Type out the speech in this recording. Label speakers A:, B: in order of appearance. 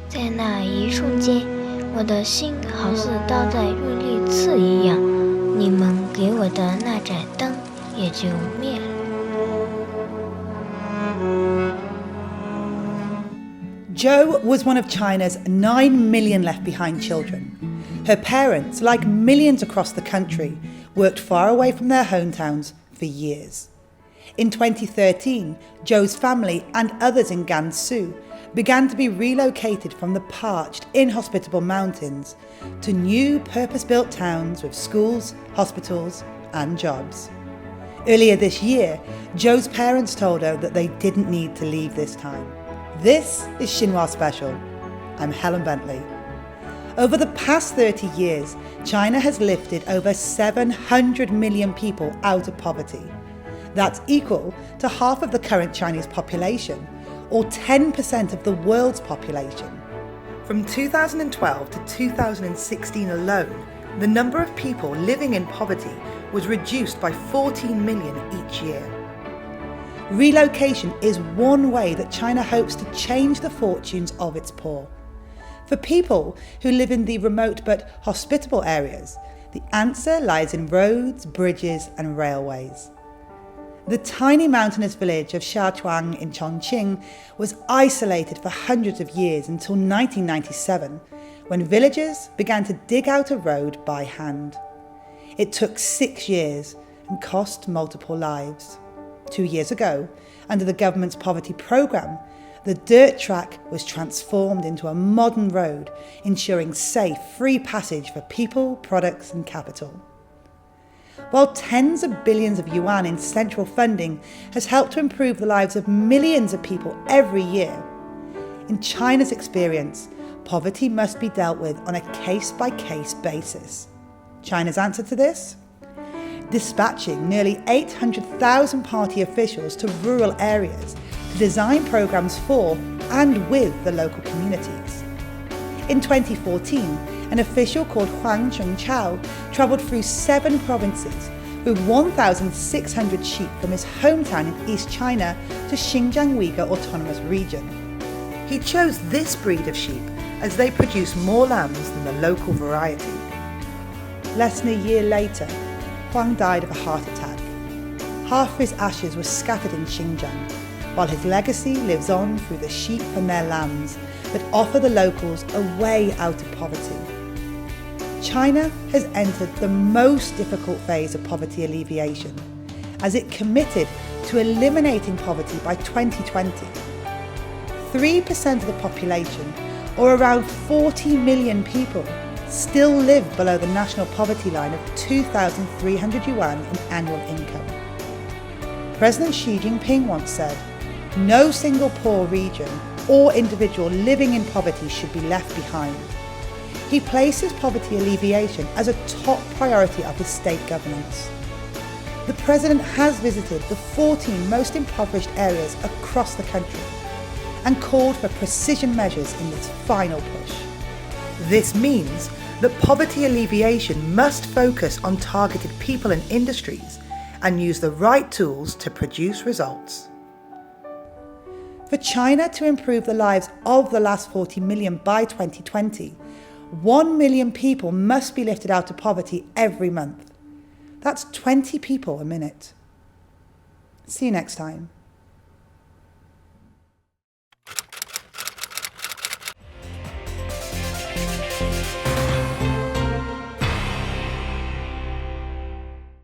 A: 在那一瞬间，我的心好似倒在玉历次一样，你们给我的那盏灯也就灭了。
B: Jo was one of China's 9 million left-behind children. Her parents, like millions across the country, worked far away from their hometowns for years. In 2013, Jo's family and others in Gansu began to be relocated from the parched, inhospitable mountains to new purpose-built towns with schools, hospitals and jobs. Earlier this year, Jo's parents told her that they didn't need to leave this time. This is Xinhua Special. I'm Helen Bentley. Over the past 30 years, China has lifted over 700 million people out of poverty. That's equal to half of the current Chinese population, or 10% of the world's population. From 2012 to 2016 alone, the number of people living in poverty was reduced by 14 million each year. Relocation is one way that China hopes to change the fortunes of its poor. For people who live in the remote but hospitable areas, the answer lies in roads, bridges and railways. The tiny mountainous village of Xiachuang in Chongqing was isolated for hundreds of years until 1997, when villagers began to dig out a road by hand. It took 6 years and cost multiple lives. 2 years ago, under the government's poverty programme, the dirt track was transformed into a modern road, ensuring safe, free passage for people, products and capital. While tens of billions of yuan in central funding has helped to improve the lives of millions of people every year, in China's experience, poverty must be dealt with on a case-by-case basis. China's answer to this? Dispatching nearly 800,000 party officials to rural areas to design programs for and with the local communities. In 2014, an official called Huang Chengchao travelled through 7 provinces with 1,600 sheep from his hometown in East China to Xinjiang Uyghur Autonomous Region. He chose this breed of sheep as they produce more lambs than the local variety. Less than a year later, Huang died of a heart attack. Half of his ashes were scattered in Xinjiang, while his legacy lives on through the sheep and their lambs that offer the locals a way out of poverty. China has entered the most difficult phase of poverty alleviation, as it committed to eliminating poverty by 2020. 3% of the population, or around 40 million people, still live below the national poverty line of 2,300 yuan in annual income. President Xi Jinping once said, "No single poor region or individual living in poverty should be left behind." He places poverty alleviation as a top priority of his state governance. The President has visited the 14 most impoverished areas across the country and called for precision measures in this final push. This means that poverty alleviation must focus on targeted people and industries and use the right tools to produce results. For China to improve the lives of the last 40 million by 2020, 1 million people must be lifted out of poverty every month. That's 20 people a minute. See you next time.